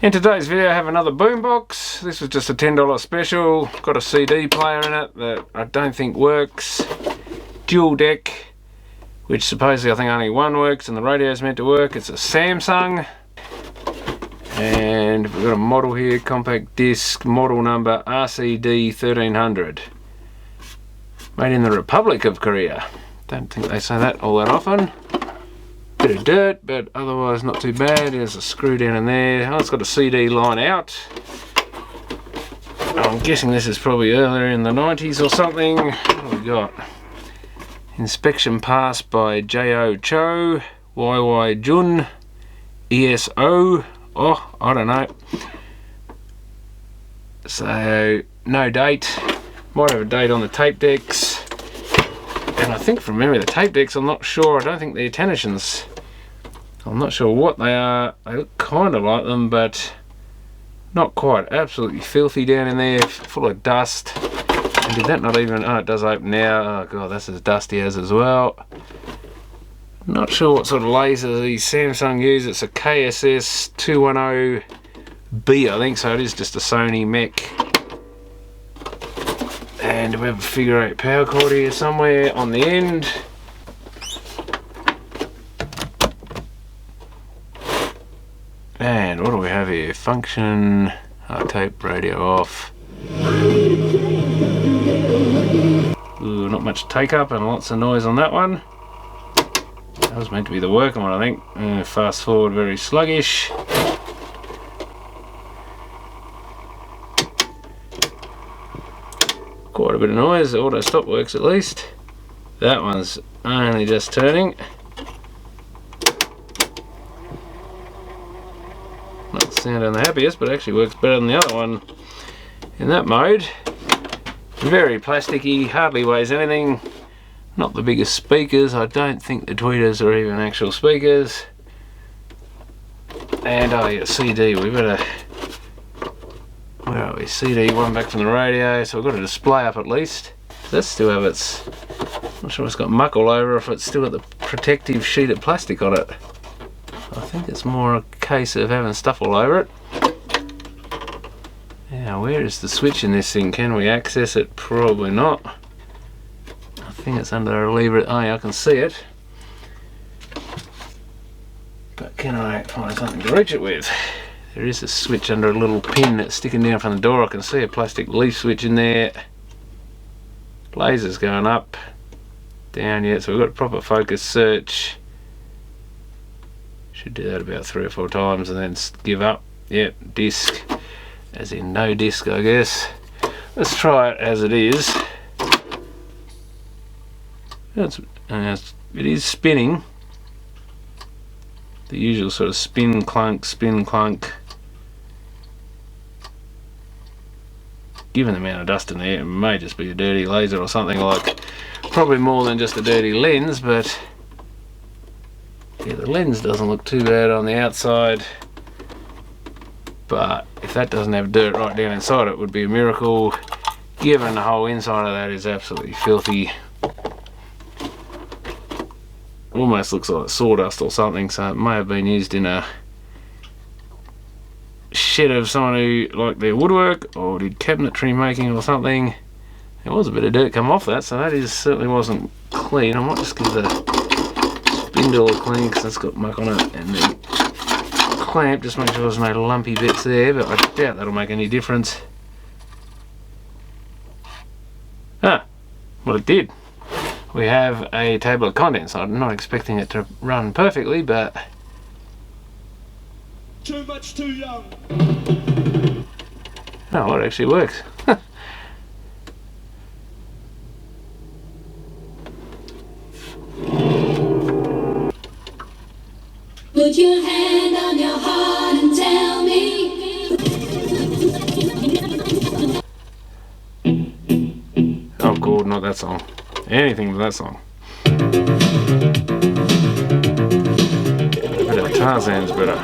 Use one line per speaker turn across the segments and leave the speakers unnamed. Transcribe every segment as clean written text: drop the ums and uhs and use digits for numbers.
In today's video I have another boombox. This was just a $10 special. Got a CD player in it that I don't think works. Dual deck, which supposedly I think only one works and the radio's meant to work. It's a Samsung. And we've got a model here, compact disc, model number RCD1300. Made in the Republic of Korea. Don't think they say that all that often. Bit of dirt, but otherwise not too bad. There's a screw down in there. Oh, it's got a CD line out. I'm guessing this is probably earlier in the 90s or something. What have we got? Inspection passed by J.O. Cho, Y.Y. Jun, ESO. Oh, I don't know. So, no date. Might have a date on the tape decks. And I think from memory the tape decks, I'm not sure. I don't think they're tensions. I'm not sure what they are. They look kind of like them, but not quite. Absolutely filthy down in there, full of dust. And did that not even... Oh, it does open now. Oh god, that's as dusty as well. Not sure what sort of laser these Samsung use. It's a KSS210B, I think, so it is just a Sony mech. And we have a figure 8 power cord here somewhere on the end. And what do we have here? Function, tape, radio off. Ooh, not much take up and lots of noise on that one. That was meant to be the working one, I think. Fast forward, very sluggish. Quite a bit of noise. The auto stop works at least. That one's only just turning. Not sounding the happiest, but actually works better than the other one in that mode. Very plasticky, hardly weighs anything. Not the biggest speakers. I don't think the tweeters are even actual speakers. And oh yeah, CD. We better... Where are we? CD, one back from the radio, so we've got a display up at least. Does still have its... Not sure if it's got muck all over, if it's still got the protective sheet of plastic on it. I think it's more a case of having stuff all over it. Now, where is the switch in this thing? Can we access it? Probably not. I think it's under a lever. Oh yeah, I can see it. But can I find something to reach it with? There is a switch under a little pin that's sticking down from the door. I can see a plastic leaf switch in there. Lasers going up, down yet, so we've got proper focus search. Should do that about 3 or 4 times and then give up. Yep, disc, as in no disc, I guess. Let's try it as it is. It is spinning. The usual sort of spin clunk, spin clunk. Given the amount of dust in there, it may just be a dirty laser or something, like probably more than just a dirty lens, but yeah, the lens doesn't look too bad on the outside, but if that doesn't have dirt right down inside it would be a miracle, given the whole inside of that is absolutely filthy. Almost looks like sawdust or something, so it may have been used in a shed of someone who liked their woodwork or did cabinetry making or something. There was a bit of dirt come off that, so that certainly wasn't clean. I might just give the spindle a clean because it's got muck on it, and the clamp, just make sure there's no lumpy bits there, but I doubt that'll make any difference. Ah, well, it did. We have a table of contents. I'm not expecting it to run perfectly, but...
Too much too young.
Oh, it actually works.
Put your hand on your heart and tell me.
Oh god, not that song. Anything but that song. A bit of Tarzan's better.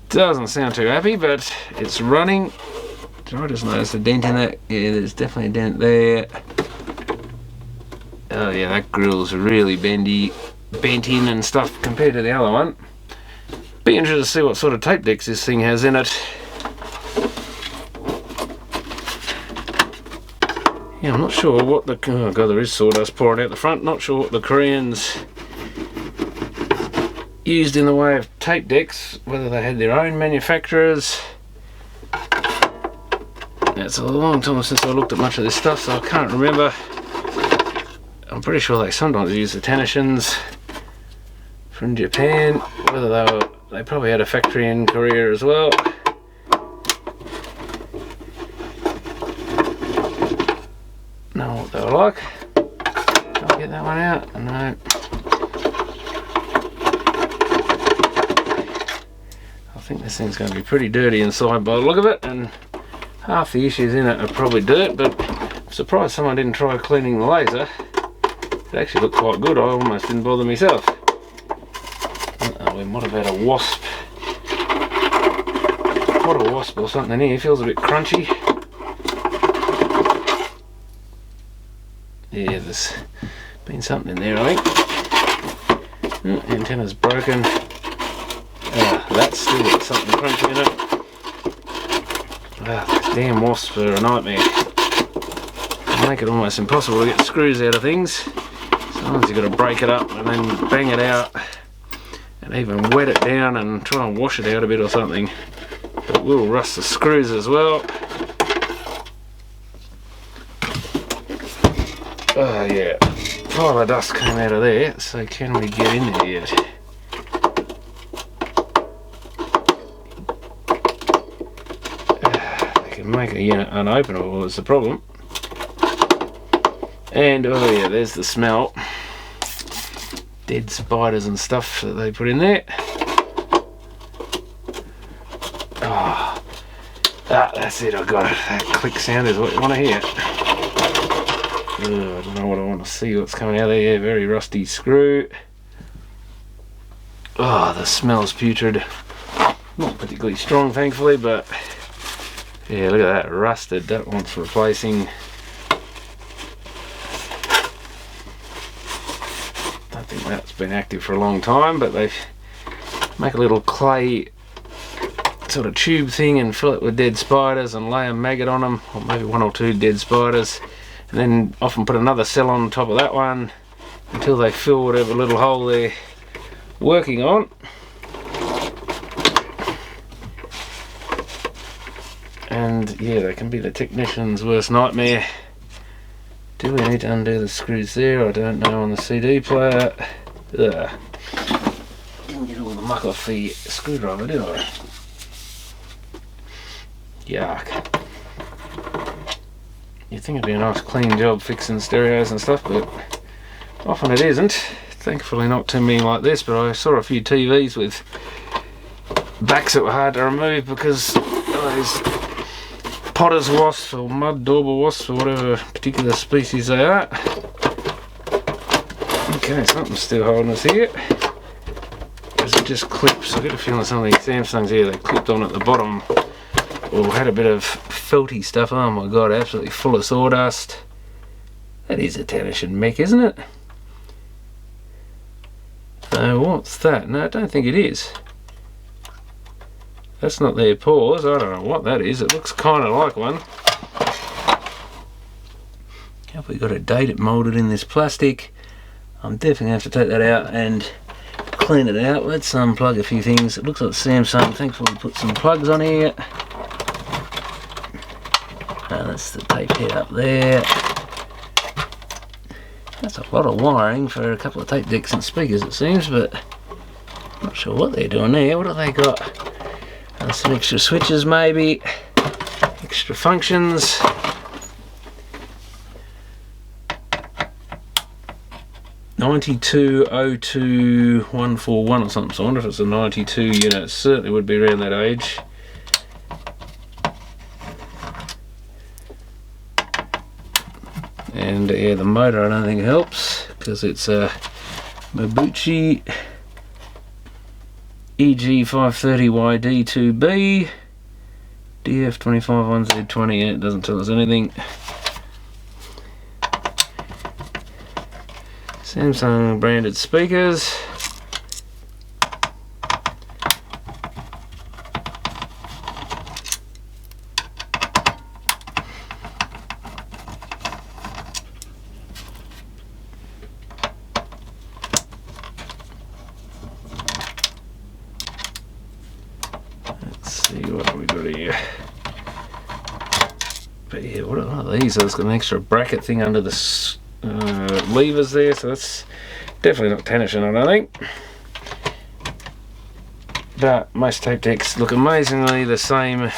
Doesn't sound too happy, but it's running. Did I just notice a dent in it? Yeah, there's definitely a dent there. Oh yeah, that grill's really bendy. bent in and stuff compared to the other one. Be interested to see what sort of tape decks this thing has in it. Yeah, I'm not sure what the... oh god, there is sawdust pouring out the front. Not sure what the Koreans used in the way of tape decks, whether they had their own manufacturers. It's a long time since I looked at much of this stuff, so I can't remember. I'm pretty sure they sometimes use the Tanishins from Japan, whether they probably had a factory in Korea as well. Know what they were like. Can't get that one out. No. I think this thing's going to be pretty dirty inside by the look of it, and half the issues in it are probably dirt, but I'm surprised someone didn't try cleaning the laser. It actually looked quite good. I almost didn't bother myself. We might have had a wasp. What a wasp or something here. Feels a bit crunchy. Yeah, there's been something in there, I think. Antenna's broken. That's still got something crunchy in it. Those damn wasps are a nightmare. They make it almost impossible to get the screws out of things. Sometimes you've got to break it up and then bang it out, and even wet it down and try and wash it out a bit or something. But it will rust the screws as well. Oh yeah, pile of dust came out of there, so can we get in there yet? They can make a unit unopenable is the problem. And oh yeah, there's the smell. Dead spiders and stuff that they put in there. Oh, that's it, I got it. That click sound is what you want to hear. I don't know what I want to see, what's coming out there. Yeah, very rusty screw. Oh, the smell's putrid. Not particularly strong, thankfully, but yeah, look at that, rusted. That wants replacing. I think that's been active for a long time, but they make a little clay sort of tube thing and fill it with dead spiders and lay a maggot on them, or maybe one or two dead spiders, and then often put another cell on top of that one until they fill whatever little hole they're working on. And yeah, they can be the technician's worst nightmare. Do we need to undo the screws there? I don't know on the CD player. Ugh. Didn't get all the muck off the screwdriver, did I? Yuck. You'd think it'd be a nice clean job fixing stereos and stuff, but often it isn't. Thankfully not too many like this, but I saw a few TVs with backs that were hard to remove because of those potter's wasps or mud dauber wasps or whatever particular species they are. Okay, something's still holding us here. Is it just clips? I get a feeling some of these Samsungs here, they clipped on at the bottom or had a bit of felty stuff. Oh my god, absolutely full of sawdust. That is a Tanishin mech, isn't it? So what's that? No, I don't think it is. That's not their paws. I don't know what that is. It looks kind of like one. Have we got a date it moulded in this plastic? I'm definitely going to have to take that out and clean it out. Let's unplug a few things. It looks like Samsung thankfully put some plugs on here. That's the tape head up there. That's a lot of wiring for a couple of tape decks and speakers it seems, but I'm not sure what they're doing there. What have they got? Some extra switches maybe, extra functions. $92,02141 or something, so I wonder if it's a 92 unit. It certainly would be around that age. And yeah, the motor I don't think helps because it's a Mabuchi EG530YD2B DF251Z20. It doesn't tell us anything. Samsung branded speakers. Let's see what have we got here. But yeah, what are these? So it's got an extra bracket thing under the levers there, so that's definitely not tension, I don't think. But most tape decks look amazingly the same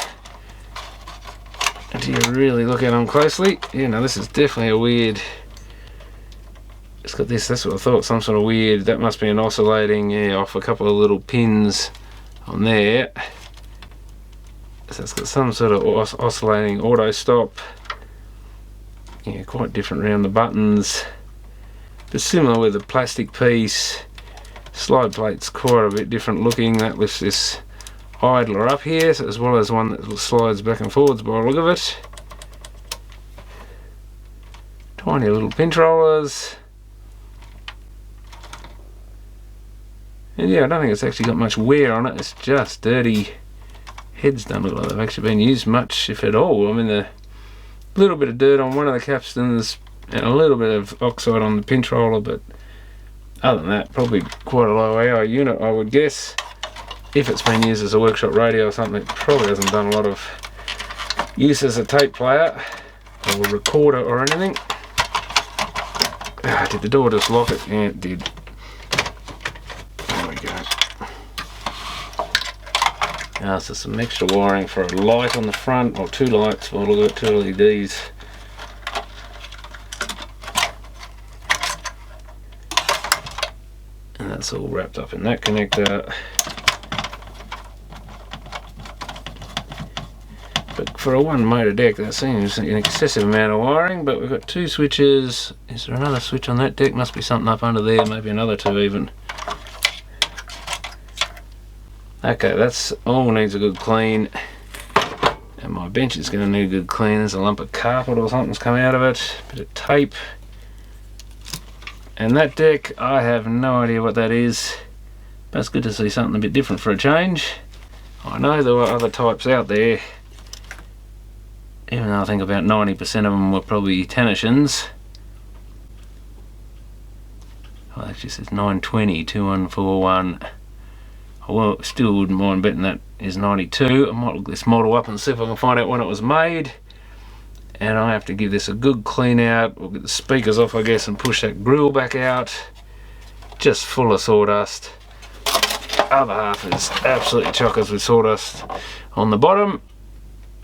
until you really look at them closely. You know, this is definitely a weird. It's got this, that's what I thought, some sort of weird, that must be an oscillating, yeah, off a couple of little pins on there. So it's got some sort of oscillating auto stop. Yeah, quite different around the buttons. But similar with the plastic piece. Slide plate's quite a bit different looking. That was this idler up here, so as well as one that slides back and forwards by the look of it. Tiny little pinch rollers. And yeah, I don't think it's actually got much wear on it. It's just dirty. Heads don't look like they've actually been used much, if at all. I mean, a little bit of dirt on one of the capstans and a little bit of oxide on the pinch roller, but other than that, probably quite a low AI unit, I would guess. If it's been used as a workshop radio or something, it probably hasn't done a lot of use as a tape player or recorder or anything. Did the door just lock it? Yeah, it did. There we go. So some extra wiring for a light on the front, or two lights, well, we've got two LEDs. And that's all wrapped up in that connector. But for a one motor deck, that seems an excessive amount of wiring, but we've got two switches. Is there another switch on that deck? Must be something up under there, maybe another two even. Okay, that's all needs a good clean. And my bench is going to need a good clean. There's a lump of carpet or something's come out of it. Bit of tape. And that deck, I have no idea what that is. But it's good to see something a bit different for a change. I know there were other types out there. Even though I think about 90% of them were probably tensions. Oh, that just says 920 2141. I still wouldn't mind betting that is 92. I might look this model up and see if I can find out when it was made. And I have to give this a good clean out. We'll get the speakers off, I guess, and push that grill back out. Just full of sawdust. Other half is absolutely chockers with sawdust on the bottom.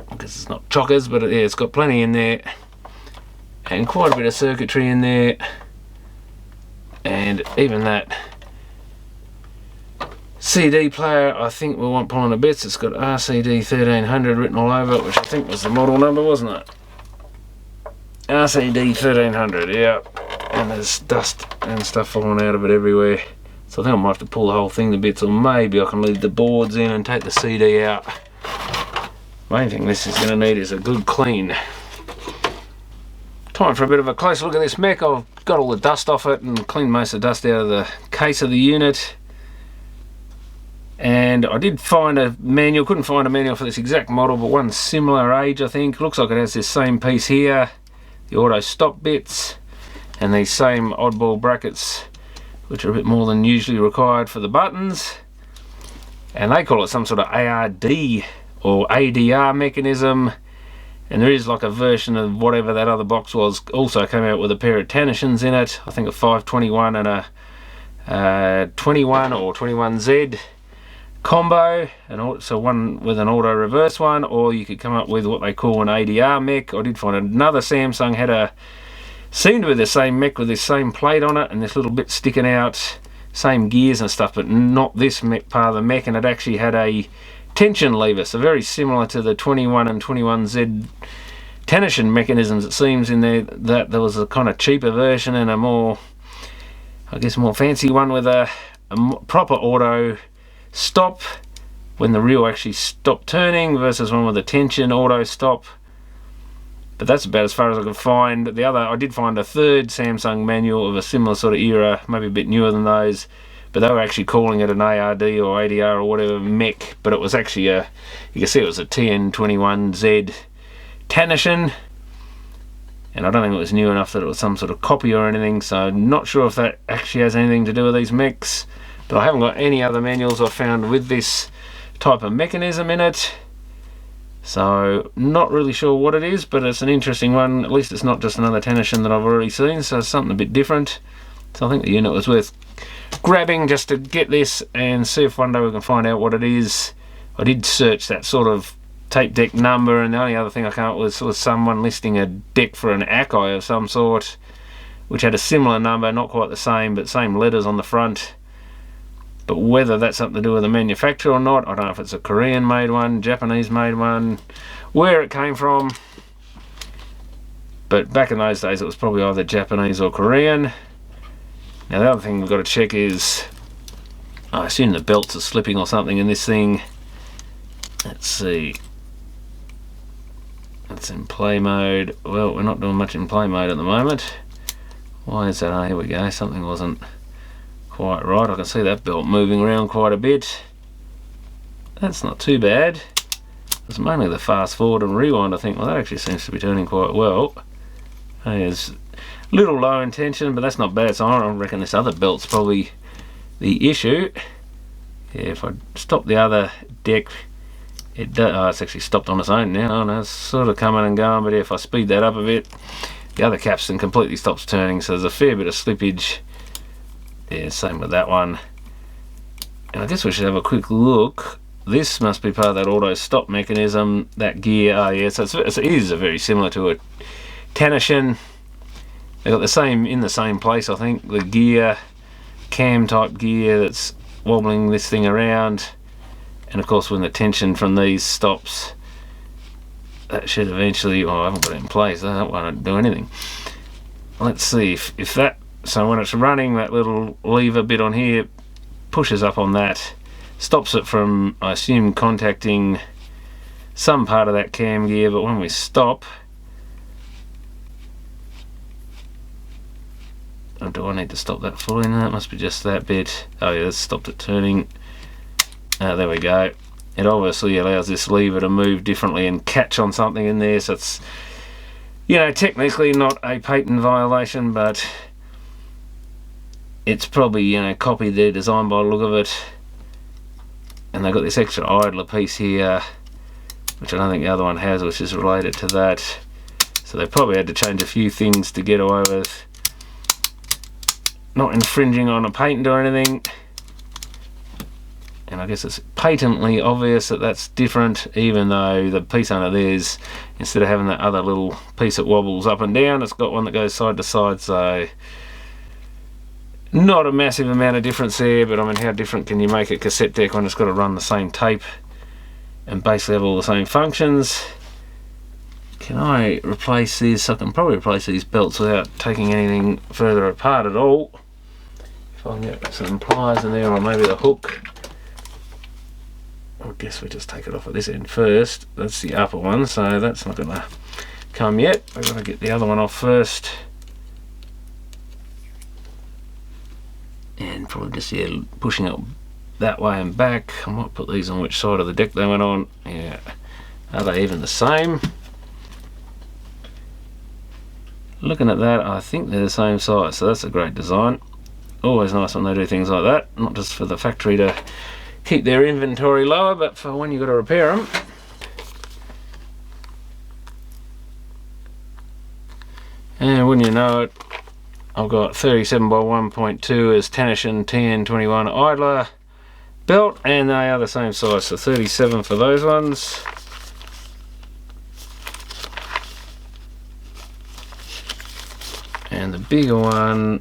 Because it's not chockers, but yeah, it's got plenty in there. And quite a bit of circuitry in there. And even that CD player, I think we want pulling to bits. It's got RCD1300 written all over it, which I think was the model number, wasn't it? RCD1300, yeah. And there's dust and stuff falling out of it everywhere. So I think I might have to pull the whole thing to bits, or maybe I can leave the boards in and take the CD out. Main thing this is going to need is a good clean. Time for a bit of a close look at this mech. I've got all the dust off it and cleaned most of the dust out of the case of the unit. And I did find a manual, couldn't find a manual for this exact model, but one similar age I think. Looks like it has this same piece here, the auto stop bits, and these same oddball brackets, which are a bit more than usually required for the buttons. And they call it some sort of ARD or ADR mechanism. And there is like a version of whatever that other box was, also came out with a pair of tensions in it. I think a 521 and a 21 or 21Z. Combo, and also one with an auto reverse one, or you could come up with what they call an ADR mech. I did find another Samsung had seemed to be the same mech with this same plate on it and this little bit sticking out, same gears and stuff, but not this part of the mech, and it actually had a tension lever, so very similar to the 21 and 21Z tension mechanisms. It seems in there that there was a kind of cheaper version and a more, I guess, more fancy one with a proper auto stop when the reel actually stopped turning versus one with a tension auto stop. But that's about as far as I could find. The other, I did find a third Samsung manual of a similar sort of era, maybe a bit newer than those, but they were actually calling it an ARD or ADR or whatever mech, but it was actually a, you can see it was a TN21Z Tanischen, and I don't think it was new enough that it was some sort of copy or anything, so not sure if that actually has anything to do with these mechs, but I haven't got any other manuals I've found with this type of mechanism in it. So not really sure what it is, but it's an interesting one. At least it's not just another Tanischen that I've already seen, so it's something a bit different. So I think the unit was worth grabbing just to get this and see if one day we can find out what it is. I did search that sort of tape deck number, and the only other thing I came up with was someone listing a deck for an Akai of some sort, which had a similar number, not quite the same, but same letters on the front. But whether that's something to do with the manufacturer or not, I don't know if it's a Korean made one, Japanese made one, where it came from. But back in those days it was probably either Japanese or Korean. Now the other thing we've got to check is, I assume the belts are slipping or something in this thing. Let's see. It's in play mode. Well, we're not doing much in play mode at the moment. Why is that? Oh, here we go. Something wasn't quite right. I can see that belt moving around quite a bit. That's not too bad. It's mainly the fast forward and rewind, I think. Well, that actually seems to be turning quite well. There's a little low in tension, but that's not bad. So I reckon this other belt's probably the issue. Yeah, if I stop the other deck, it does. Oh, it's actually stopped on its own now. Oh, no, it's sort of coming and going, but if I speed that up a bit, the other capstan completely stops turning, so there's a fair bit of slippage. Yeah, same with that one. And I guess we should have a quick look. This must be part of that auto stop mechanism, that gear. Oh yeah, so it is very similar to a Tanischen. They got the same, in the same place, I think, the gear, cam type gear that's wobbling this thing around. And of course when the tension from these stops, that should eventually, oh, I haven't got it in place, that won't do anything. Let's see if that, so when it's running, that little lever bit on here pushes up on that, stops it from, I assume, contacting some part of that cam gear, but when we stop, oh, do I need to stop that fully? No, it must be just that bit. Oh yeah, it's stopped it turning. There we go. It obviously allows this lever to move differently and catch on something in there, so it's, you know, technically not a patent violation, but it's probably, you know, copied their design by the look of it. And they've got this extra idler piece here, which I don't think the other one has, which is related to that. So they probably had to change a few things to get away with not infringing on a patent or anything. And I guess it's patently obvious that that's different, even though the piece under theirs, instead of having that other little piece that wobbles up and down, it's got one that goes side to side, so not a massive amount of difference there. But I mean, how different can you make a cassette deck when it's got to run the same tape and basically have all the same functions? Can I replace this? I can probably replace these belts without taking anything further apart at all. If I can get some pliers in there, or maybe the hook. I guess we just take it off at this end first. That's the upper one, so that's not going to come yet. I've got to get the other one off first. And probably just, yeah, pushing it that way and back. I might put these on which side of the deck they went on. Yeah, are they even the same? Looking at that, I think they're the same size, so that's a great design. Always nice when they do things like that, not just for the factory to keep their inventory lower, but for when you've got to repair them. And wouldn't you know it, I've got 37 by 1.2 as Tanischen TN21 idler belt, and they are the same size, so 37 for those ones. And the bigger one,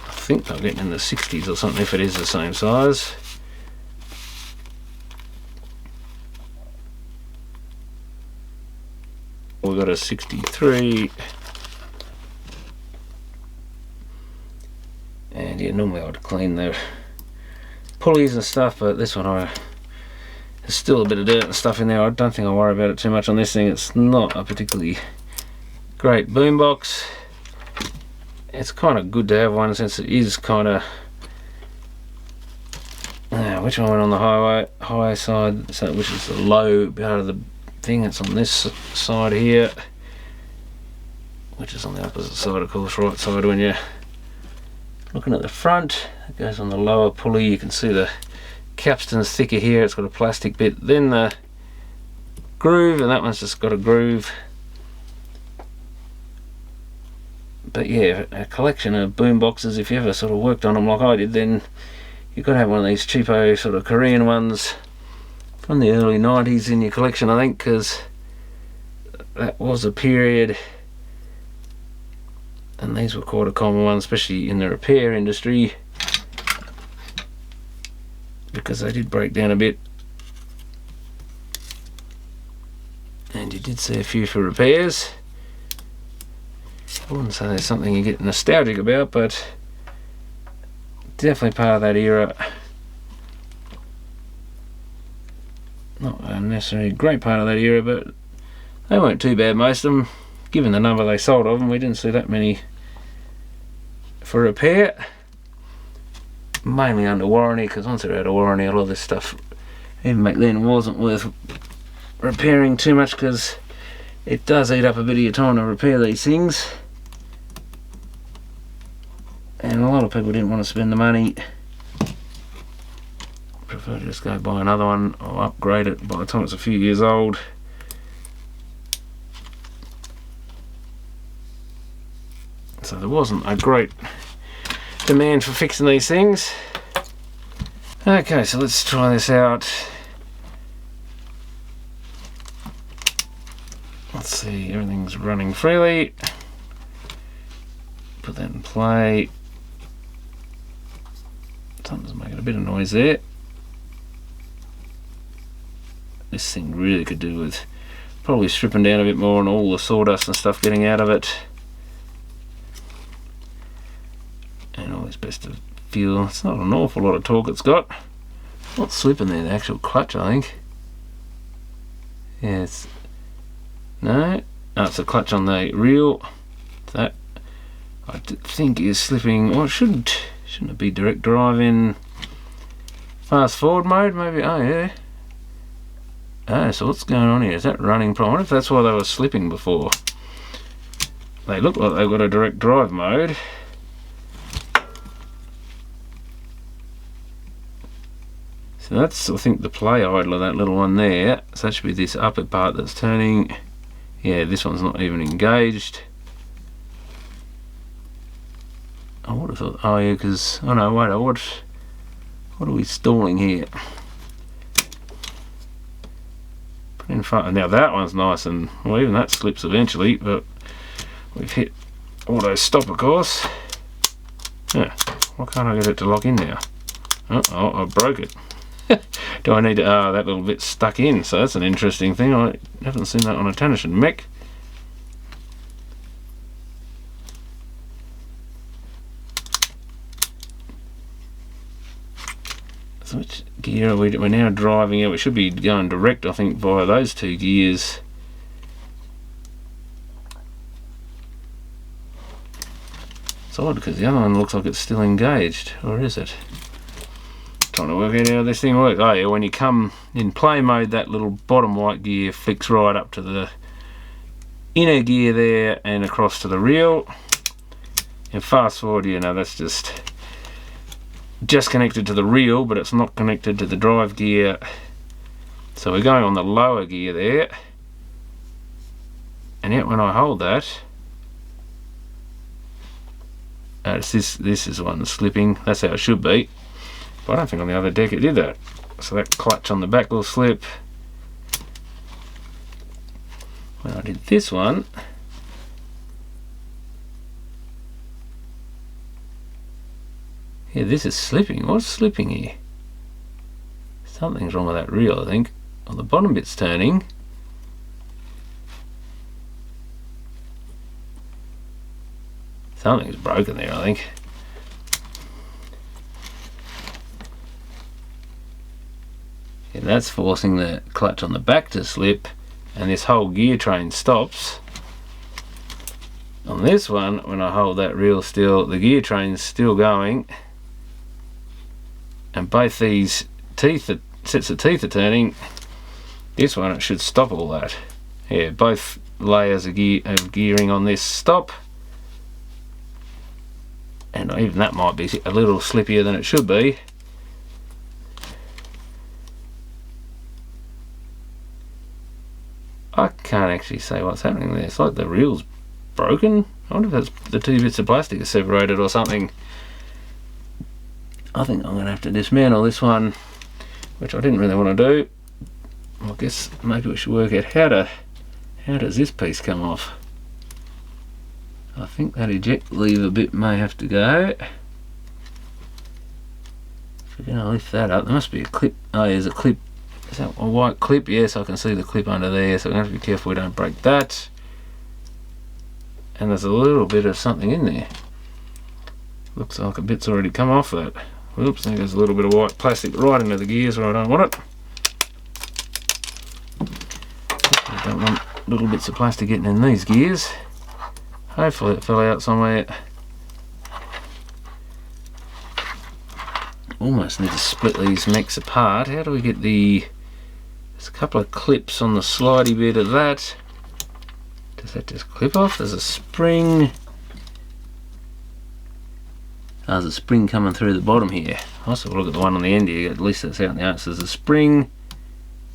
I think they're getting in the 60s or something if it is the same size. We've got a 63. And yeah, normally I would clean the pulleys and stuff, but this one I There's still a bit of dirt and stuff in there. I don't think I'll worry about it too much on this thing. It's not a particularly great boombox. It's kind of good to have one since it is kind of... which one went on the high side? So which is the low part of the thing? It's on this side here, which is on the opposite side, of course, right side when you're looking at the front. It goes on the lower pulley. You can see the capstan's thicker here. It's got a plastic bit. Then the groove, and that one's just got a groove. But yeah, a collection of boom boxes, if you ever sort of worked on them like I did, then you've got to have one of these cheapo sort of Korean ones from the early 90s in your collection, I think, because that was a period, and these were quite a common one, especially in the repair industry, because they did break down a bit, and you did see a few for repairs. I wouldn't say there's something you get nostalgic about, but definitely part of that era. Not a necessarily great part of that era, but they weren't too bad, most of them. Given the number they sold of them, we didn't see that many for repair. Mainly under warranty, because once they're out of warranty, a lot of this stuff, even back then, wasn't worth repairing too much, because it does eat up a bit of your time to repair these things. And a lot of people didn't want to spend the money. Prefer to just go buy another one or upgrade it by the time it's a few years old. So there wasn't a great demand for fixing these things. Okay, so let's try this out. Let's see, everything's running freely. Put that in play. Something's making a bit of noise there. This thing really could do with probably stripping down a bit more and all the sawdust and stuff getting out of it. And always best to feel, it's not an awful lot of torque it's got. Not slipping there, the actual clutch, I think. Yeah, it's... No, it's a clutch on the reel. That I think is slipping. Well, it shouldn't it be direct drive in fast forward mode? Maybe. Oh yeah. Oh, so what's going on here? Is that running problem? I wonder if that's why they were slipping before. They look like they've got a direct drive mode. So that's, I think, the play idle of that little one there. So that should be this upper part that's turning. Yeah, this one's not even engaged. I would have thought, oh yeah, because, oh no, wait, what are we stalling here? Put in front, now that one's nice, and well, even that slips eventually, but we've hit auto stop, of course. Yeah, why can't I get it to lock in now? Oh, I broke it. Do I need to, that little bit stuck in, so that's an interesting thing. I haven't seen that on a Tanishan mech. So which gear are we're now driving out? We should be going direct, I think, via those two gears. It's odd because the other one looks like it's still engaged, or is it? Trying to work out how this thing works. Oh yeah, when you come in play mode, that little bottom white gear flicks right up to the inner gear there and across to the reel. And fast forward, you know, that's just connected to the reel, but it's not connected to the drive gear. So we're going on the lower gear there. And yet when I hold that, this is the one that's slipping. That's how it should be. But I don't think on the other deck it did that. So that clutch on the back will slip. When I did this one, yeah, this is slipping. What's slipping here? Something's wrong with that reel, I think. Well, the bottom bit's turning. Something's broken there, I think. And that's forcing the clutch on the back to slip, and this whole gear train stops. On this one, when I hold that reel still, the gear train's still going, and both these sets of teeth are turning. This one, it should stop all that. Yeah, both layers of gearing on this stop, and even that might be a little slippier than it should be. I can't actually say what's happening there. It's like the reel's broken. I wonder if that's the two bits of plastic are separated or something. I think I'm going to have to dismantle this one, which I didn't really want to do. I guess maybe we should work out how does this piece come off. I think that eject lever bit may have to go. If we're going to lift that up, there must be a clip. Oh, there's a clip. Is that a white clip? Yes, I can see the clip under there, so I'm going to have to be careful we don't break that. And there's a little bit of something in there. Looks like a bit's already come off that. Whoops, there goes a little bit of white plastic right into the gears where I don't want it. I don't want little bits of plastic getting in these gears. Hopefully it fell out somewhere. Almost need to split these mechs apart. How do we get the... There's a couple of clips on the slidey bit of that. Does that just clip off? There's a spring. Oh, there's a spring coming through the bottom here. Also look at the one on the end here, at least that's out in the outside. There's a spring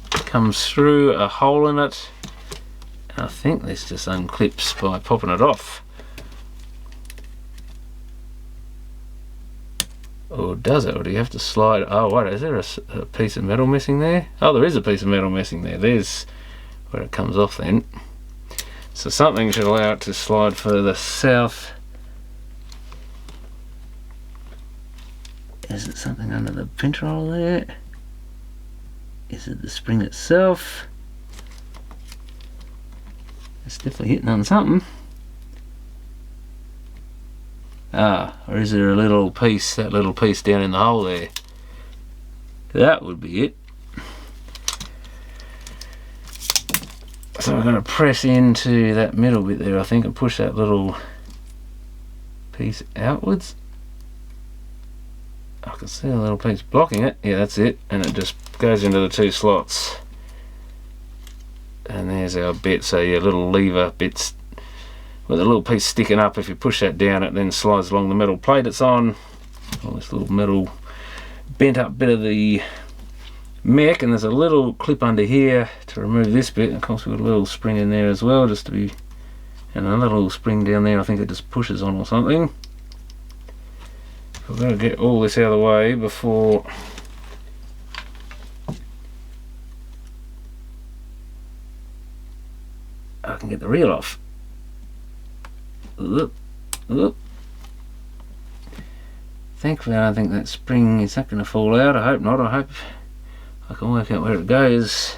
comes through a hole in it. And I think this just unclips by popping it off. Or does it? Or do you have to slide? Oh wait, is there a piece of metal missing there? Oh, there is a piece of metal missing there. There's where it comes off then. So something should allow it to slide further south. Is it something under the pinch roll there? Is it the spring itself? It's definitely hitting on something. Ah, or is there a little piece, that little piece down in the hole there? That would be it. So I'm going to press into that middle bit there, I think, and push that little piece outwards. I can see a little piece blocking it. Yeah, that's it. And it just goes into the two slots. And there's our bit. So your little lever bits with a little piece sticking up. If you push that down, it then slides along the metal plate it's on. All this little metal bent up bit of the mech, and there's a little clip under here to remove this bit. And of course we've got a little spring in there as well, just to be, and another little spring down there. I think it just pushes on or something. We've got to get all this out of the way before I can get the reel off. Oop, oop. Thankfully I don't think that spring is not going to fall out. I hope not. I hope I can work out where it goes.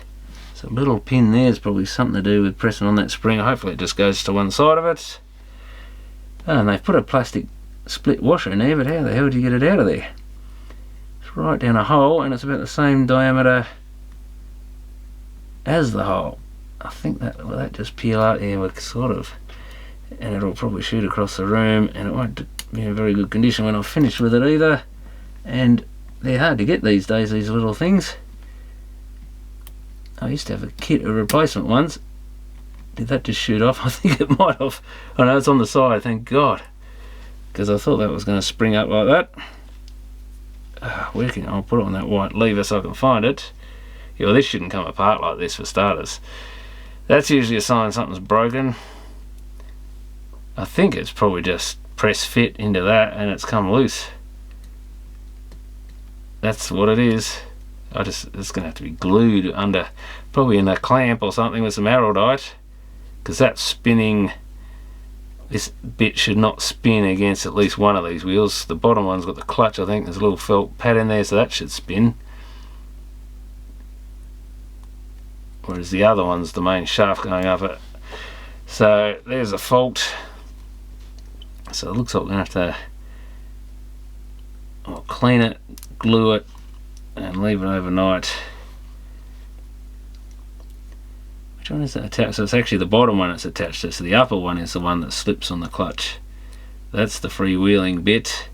There's a little pin there. It's probably something to do with pressing on that spring. Hopefully it just goes to one side of it. And they've put a plastic split washer in there, but how the hell do you get it out of there? It's right down a hole, and it's about the same diameter as the hole. I think that will that just peel out here, with sort of, and it'll probably shoot across the room, and it won't be in very good condition when I've finished with it either. And they're hard to get these days, these little things. I used to have a kit of replacement ones. Did that just shoot off? I think it might have. Oh no, it's on the side, thank God. Because I thought that was going to spring up like that. I'll put it on that white lever so I can find it. Yeah, well, this shouldn't come apart like this for starters. That's usually a sign something's broken. I think it's probably just press fit into that and it's come loose. That's what it is. It's going to have to be glued under, probably in a clamp or something with some araldite, because that's spinning. This bit should not spin against at least one of these wheels. The bottom one's got the clutch, I think. There's a little felt pad in there, so that should spin. Whereas the other one's the main shaft going up it. So there's a fault. So it looks like we're going to have to clean it, glue it, and leave it overnight. Which one is that attached? So it's actually the bottom one it's attached to. So the upper one is the one that slips on the clutch. That's the freewheeling bit.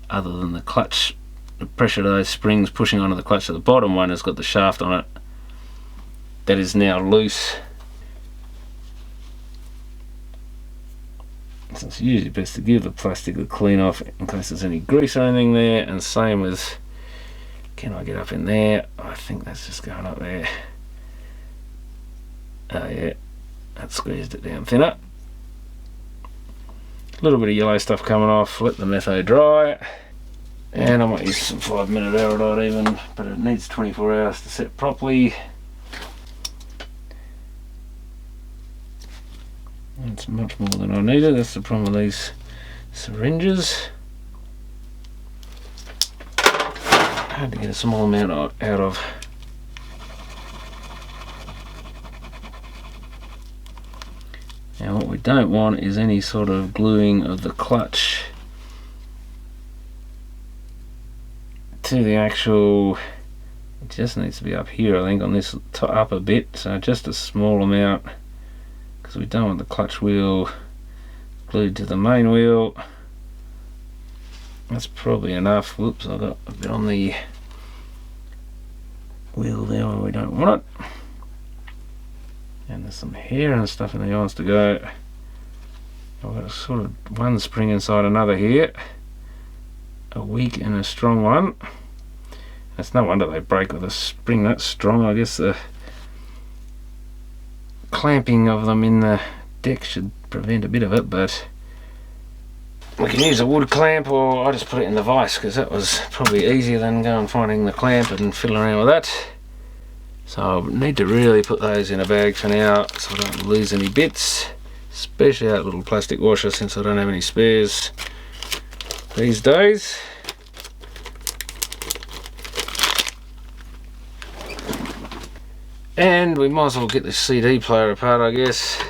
Other than the clutch, the pressurized springs pushing onto the clutch. So the bottom one has got the shaft on it. That is now loose. So it's usually best to give the plastic a clean off in case there's any grease or anything there. And same with, can I get up in there? I think that's just going up there. Oh yeah, that squeezed it down thinner. A little bit of yellow stuff coming off, let the metho dry. And I might use some 5-minute Aerodite even, but it needs 24 hours to set properly. That's much more than I needed. That's the problem with these syringes. Hard to get a small amount out of. Now what we don't want is any sort of gluing of the clutch to the actual, it just needs to be up here I think on this upper bit, so just a small amount, because we don't want the clutch wheel glued to the main wheel. That's probably enough. Whoops, I got a bit on the wheel there where we don't want it. And there's some hair and stuff in there wants to go. I've got a sort of one spring inside another here. A weak and a strong one. It's no wonder they break with a spring that strong. I guess the clamping of them in the deck should prevent a bit of it, but we can use a wood clamp, or I just put it in the vise because that was probably easier than going finding the clamp and fiddling around with that. So I need to really put those in a bag for now so I don't lose any bits, especially that little plastic washer since I don't have any spares these days. And we might as well get this CD player apart, I guess.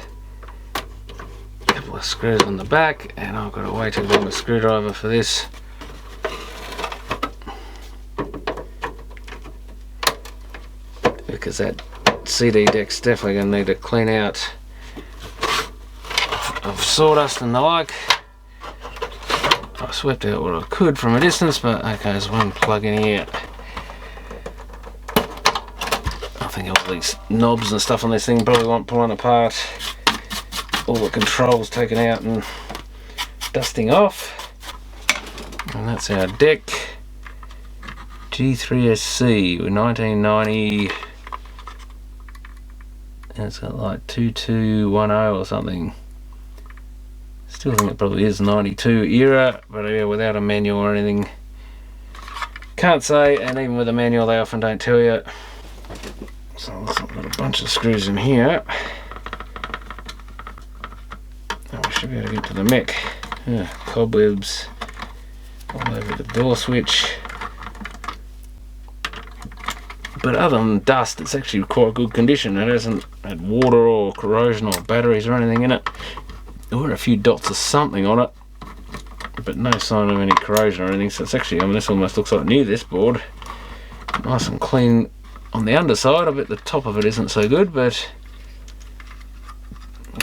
A couple of screws on the back, and I've got a way too long a screwdriver for this. Because that CD deck's definitely going to need to clean out of sawdust and the like. I swept out what I could from a distance, but okay, there's one plug in here. I think all these knobs and stuff on this thing probably want pulling apart. All the controls taken out and dusting off. And that's our deck. G3SC with 1990. And it's got like 2210 or something. Still think it probably is 92 era, but yeah, without a manual or anything, can't say. And even with a manual, they often don't tell you. So I've got a bunch of screws in here. Now we should be able to get to the mech. Yeah, cobwebs all over the door switch. But other than dust, it's actually quite good condition. It hasn't had water or corrosion or batteries or anything in it. There were a few dots of something on it, but no sign of any corrosion or anything. So it's actually, I mean, this almost looks like new, this board. Nice and clean on the underside. I bet the top of it isn't so good, but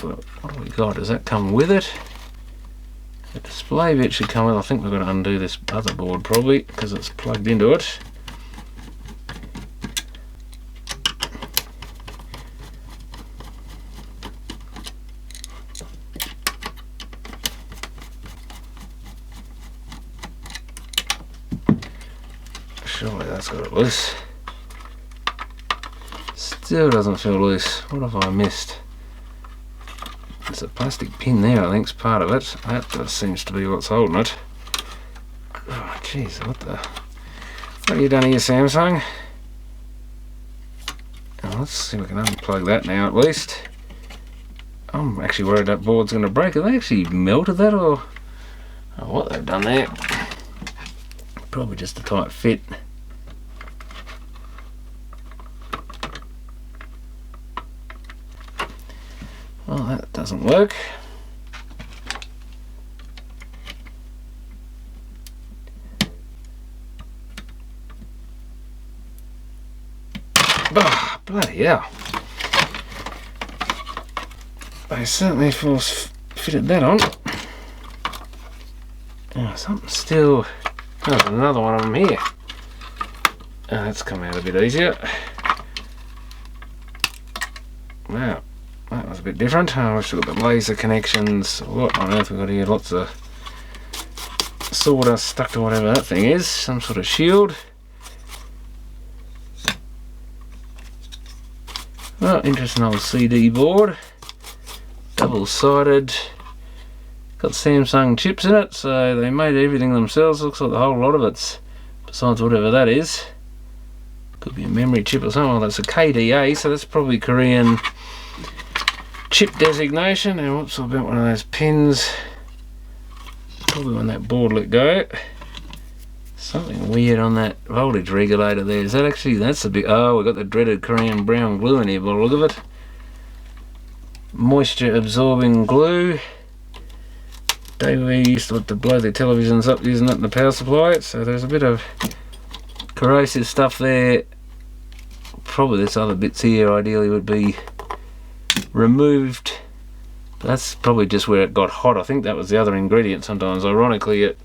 what do we got? Does that come with it? The display bit should come with. I think we've got to undo this other board probably because it's plugged into it. Surely that's got it loose. Still doesn't feel loose. What have I missed? There's a plastic pin there, I think's part of it. That seems to be what's holding it. Oh jeez, what have you done here, Samsung? Oh, let's see if we can unplug that now at least. I'm actually worried that board's going to break. Have they actually melted that, or what they've done there? Probably just a tight fit. Well, that doesn't work. Oh, bloody hell. they certainly force fitted that on. Oh, something still. Oh, there's another one of them here. Oh, that's come out a bit easier. Wow, that was a bit different. I wish we got the laser connections. What on earth we got here? Lots of sawdust stuck to whatever that thing is. Some sort of shield. Well, interesting old CD board. Double-sided. Got Samsung chips in it, so they made everything themselves. Looks like the whole lot of it's, besides whatever that is. Could be a memory chip or something. Well, that's a KDA, so that's probably Korean chip designation. And whoops, I bent one of those pins. Probably when that board let go. Something weird on that voltage regulator there. Is that actually, that's a bit, oh, we've got the dreaded Korean brown glue in here by the look of it. Moisture absorbing glue. They used to blow their televisions up using that in the power supply, so there's a bit of corrosive stuff there. Probably this other bits here ideally would be removed. That's probably just where it got hot. I think that was the other ingredient sometimes. Ironically, it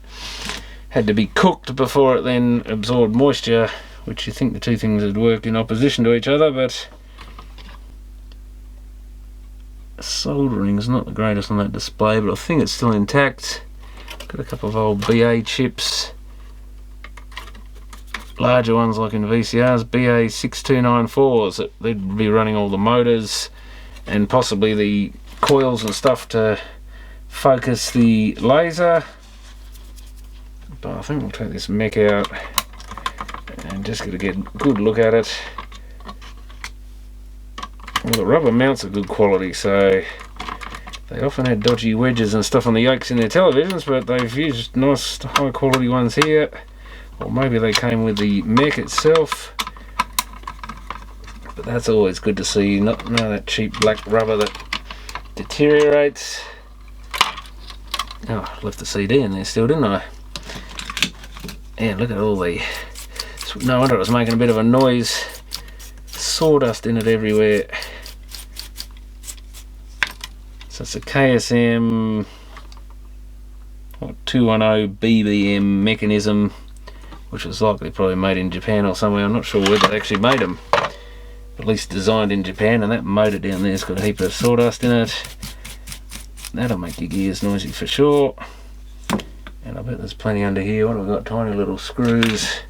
had to be cooked before it then absorbed moisture, which you think the two things would work in opposition to each other, but soldering's not the greatest on that display, but I think it's still intact. Got a couple of old BA chips. Larger ones like in VCRs, BA6294s, that they'd be running all the motors and possibly the coils and stuff to focus the laser. But I think we'll take this mech out and just get a good look at it. Well, the rubber mounts are good quality, so they often had dodgy wedges and stuff on the yokes in their televisions, but they've used nice high quality ones here. Or maybe they came with the mech itself. But that's always good to see, none of that cheap black rubber that deteriorates. Oh, I left the CD in there still, didn't I? And look at all the, no wonder it was making a bit of a noise. Sawdust in it everywhere. So it's a KSM 210 BBM mechanism, which was likely probably made in Japan or somewhere. I'm not sure where they actually made them, at least designed in Japan. And that motor down there's got a heap of sawdust in it. That'll make your gears noisy for sure. And I bet there's plenty under here. What have we got? Tiny little screws.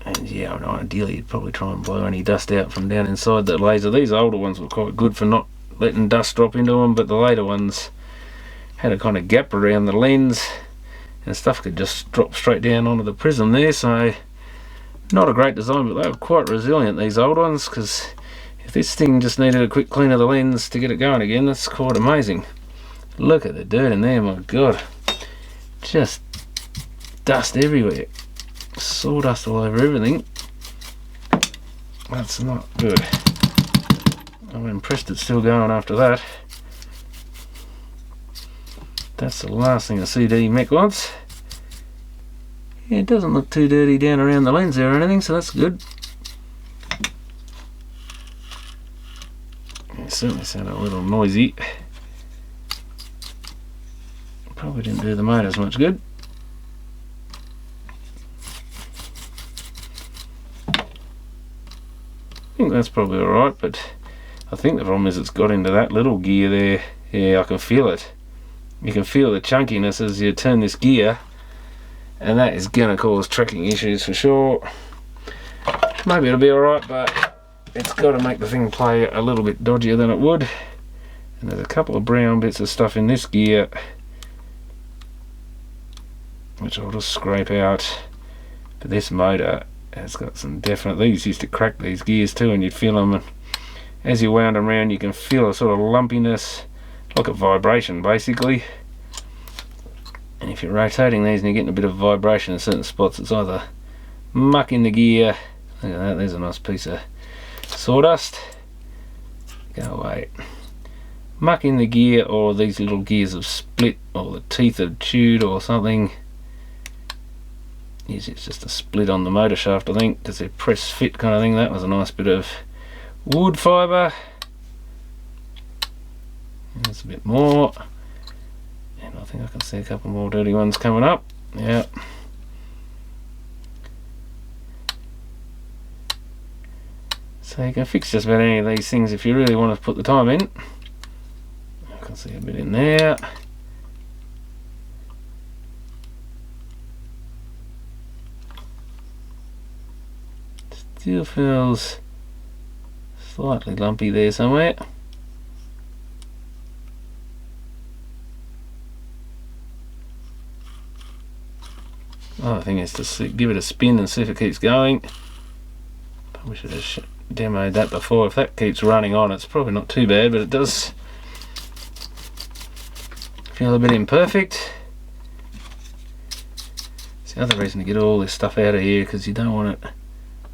And yeah, ideally you'd probably try and blow any dust out from down inside the laser. These older ones were quite good for not letting dust drop into them, but the later ones had a kind of gap around the lens and stuff could just drop straight down onto the prism there. So not a great design, but they were quite resilient, these old ones, because if this thing just needed a quick clean of the lens to get it going again, that's quite amazing. Look at the dirt in there, my god. Just dust everywhere. Sawdust all over everything. That's not good. I'm impressed it's still going after that. That's the last thing a CD mech wants. Yeah, it doesn't look too dirty down around the lens there or anything, so that's good. It certainly sounded a little noisy. Probably didn't do the motors much good. I think that's probably alright, but I think the problem is it's got into that little gear there. Yeah, I can feel it. You can feel the chunkiness as you turn this gear, and that is going to cause tracking issues for sure. Maybe it'll be alright, but it's got to make the thing play a little bit dodgier than it would. And there's a couple of brown bits of stuff in this gear, which I'll just scrape out. But this motor has got some definite, these used to crack these gears too, and you'd feel them, and as you wound them around you can feel a sort of lumpiness, like a vibration basically. And if you're rotating these and you're getting a bit of vibration in certain spots, it's either muck in the gear. Look at that, there's a nice piece of sawdust. Go away. Muck in the gear, or these little gears have split, or the teeth have chewed or something. Usually it's just a split on the motor shaft, I think, because they're press fit kind of thing. That was a nice bit of wood fibre. There's a bit more, and I think I can see a couple more dirty ones coming up. Yeah. So you can fix just about any of these things if you really want to put the time in. I can see a bit in there. Still feels slightly lumpy there somewhere. Other thing is to give it a spin and see if it keeps going. Probably should have demoed that before. If that keeps running on, it's probably not too bad, but it does feel a bit imperfect. It's the other reason to get all this stuff out of here, because you don't want it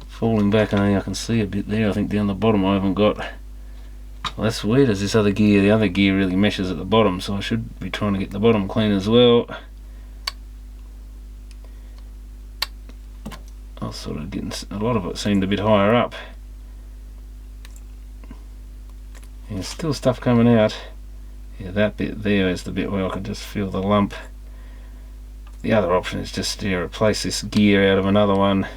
falling back. I can see a bit there. I think down the bottom I haven't got. Well, that's weird as this other gear. The other gear really meshes at the bottom, so I should be trying to get the bottom clean as well. I was sort of getting a lot of it seemed a bit higher up. There's still stuff coming out. Yeah, that bit there is the bit where I can just feel the lump. The other option is just to replace this gear out of another one,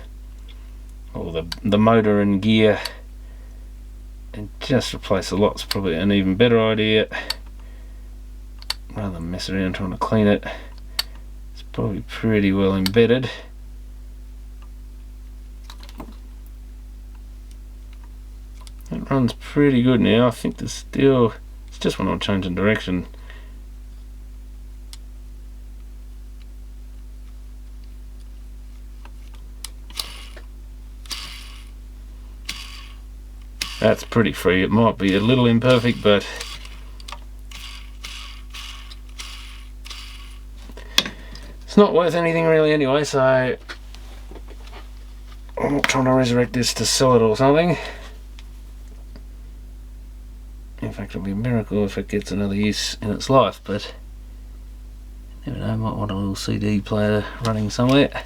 or the motor and gear, and just replace the lot's probably an even better idea, rather than mess around trying to clean it. It's probably pretty well embedded. It runs pretty good now. I think there's still, it's just when I'm changing direction. That's pretty free. It might be a little imperfect, but it's not worth anything really anyway, so I'm not trying to resurrect this to sell it or something. In fact, it'll be a miracle if it gets another use in its life, but you never know, might want a little CD player running somewhere.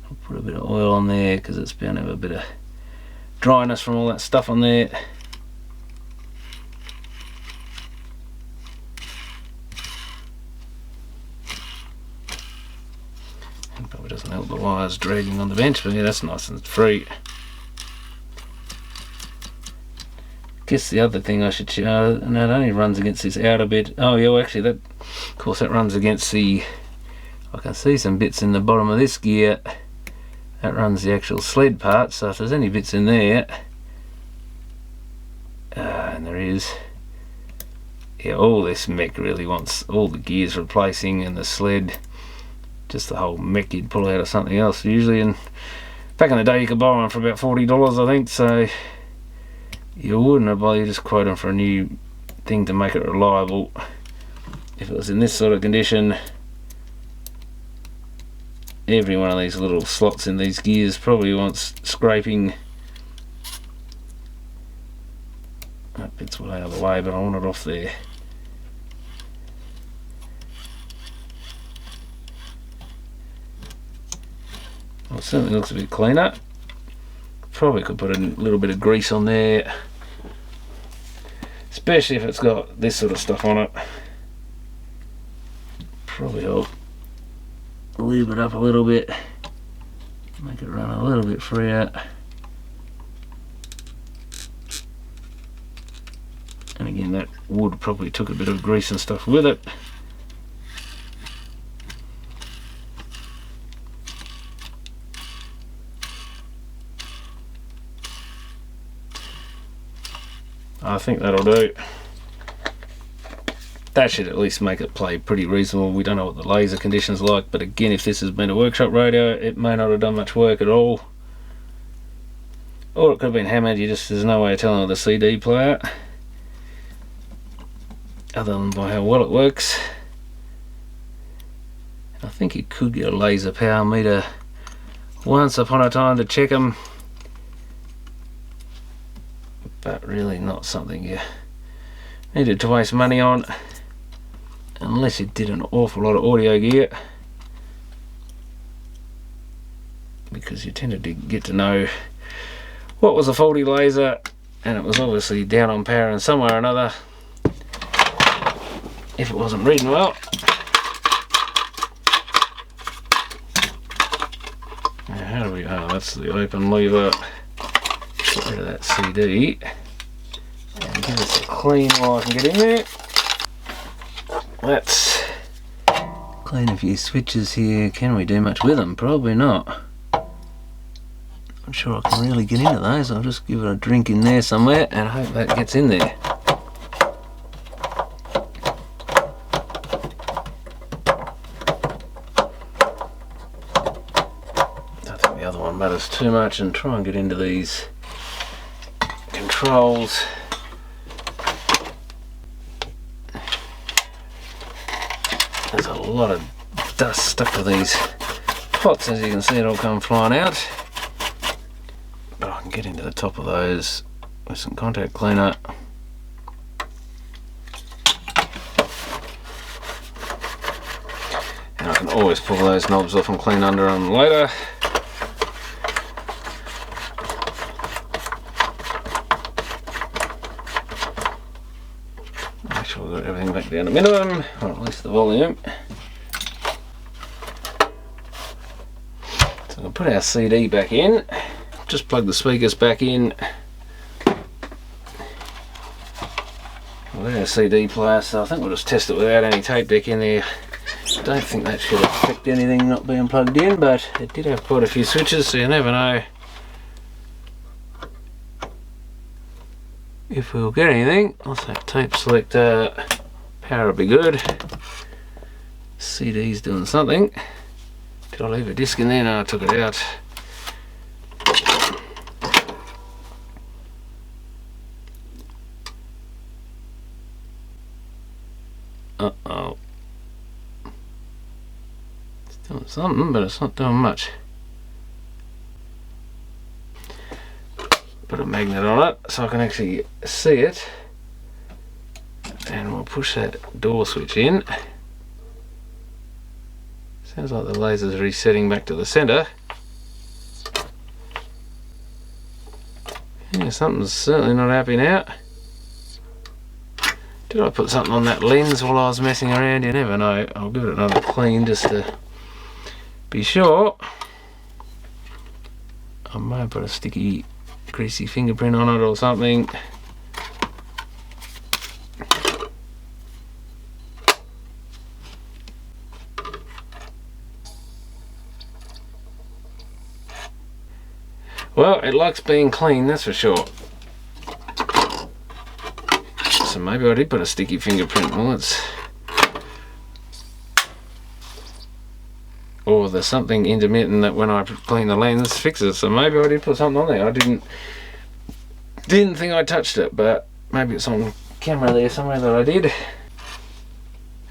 I'll put a bit of oil on there because it's bound to have a bit of dryness from all that stuff on there. It probably doesn't help the wires dragging on the bench, but yeah, that's nice and free. Guess the other thing I should show, no, it only runs against this outer bit. Oh yeah, well actually that, of course that runs against the, I can see some bits in the bottom of this gear. That runs the actual sled part, so if there's any bits in there, and there is, yeah, all this mech really wants all the gears replacing and the sled, just the whole mech you'd pull out of something else usually, and back in the day you could buy one for about $40 I think, so you wouldn't have bothered, you just quote them for a new thing to make it reliable. If it was in this sort of condition, every one of these little slots in these gears probably wants scraping. That bit's way out of the way, but I want it off there. Well, it certainly looks a bit cleaner. Probably could put a little bit of grease on there, especially if it's got this sort of stuff on it. Probably help lube it up a little bit, make it run a little bit freer. And again, that wood probably took a bit of grease and stuff with it. I think that'll do. That should at least make it play pretty reasonable. We don't know what the laser conditions are like, but again, if this has been a workshop radio, it may not have done much work at all. Or it could have been hammered, there's no way of telling with a CD player, other than by how well it works. I think you could get a laser power meter once upon a time to check them, but really not something you needed to waste money on unless you did an awful lot of audio gear. because you tended to get to know what was a faulty laser, and it was obviously down on power in some way or another if it wasn't reading well. Now how do we, oh, that's the open lever. Get rid of that CD and give us a clean while I can get in there. Let's clean a few switches here. Can we do much with them? Probably not. Not sure I can really get into those. I'll just give it a drink in there somewhere and I hope that gets in there. I think the other one matters too much, and try and get into these controls. There's a lot of dust stuck to these pots, as you can see. It all come flying out. But I can get into the top of those with some contact cleaner. And I can always pull those knobs off and clean under them later. Make sure we've got everything back down to minimum, or at least the volume. So we'll put our CD back in, just plug the speakers back in. We'll let our CD player, so I think we'll just test it without any tape deck in there. I don't think that should affect anything not being plugged in, but it did have quite a few switches, so you never know if we'll get anything. Also tape selector, power will be good. CD's doing something. Did I leave a disc in there? No, I took it out. Uh-oh. It's doing something, but it's not doing much. Put a magnet on it so I can actually see it, and we'll push that door switch in. Sounds like the laser's resetting back to the center. Yeah, something's certainly not happy now. Did I put something on that lens while I was messing around? You never know. I'll give it another clean just to be sure. I may have put a sticky greasy fingerprint on it or something. Well, it likes being clean, that's for sure. So maybe I did put a sticky fingerprint. Well, it's, or there's something intermittent that when I clean the lens fixes. So maybe I did put something on there. I didn't think I touched it, but maybe it's on camera there somewhere that I did.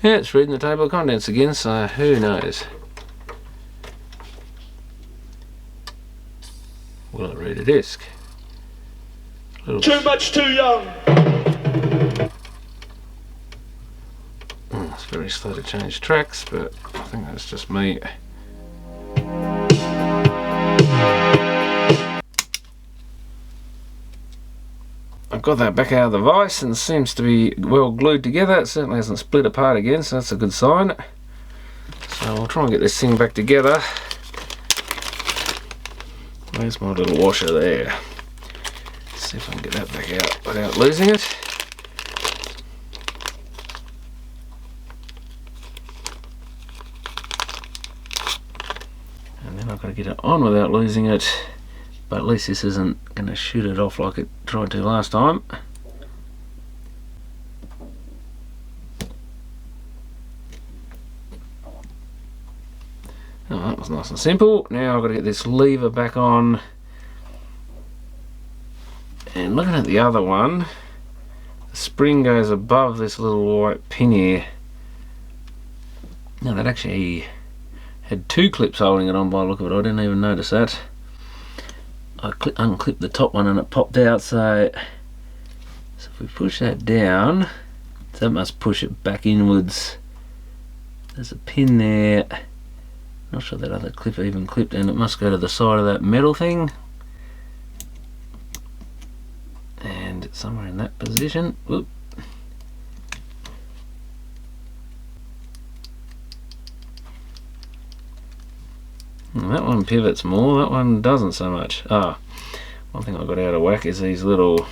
Yeah, it's reading the table of contents again, so who knows. Will it read a disc?
Too much too young.
It's very slow to change tracks, but I think that's just me. I've got that back out of the vise and seems to be well glued together. It certainly hasn't split apart again, so that's a good sign. So I'll try and get this thing back together. Where's my little washer there? Let's see if I can get that back out without losing it. And then I've got to get it on without losing it. But at least this isn't going to shoot it off like it tried to last time. Oh, that was nice and simple. Now I've got to get this lever back on. And looking at the other one, the spring goes above this little white pin here. Now that actually had two clips holding it on by the look of it. I didn't even notice that. I unclipped the top one and it popped out, so if we push that down, so that must push it back inwards. There's a pin there, Not sure that other clip even clipped, and it must go to the side of that metal thing. And somewhere in that position. Whoop. And that one pivots more, that one doesn't so much. One thing I got out of whack is these little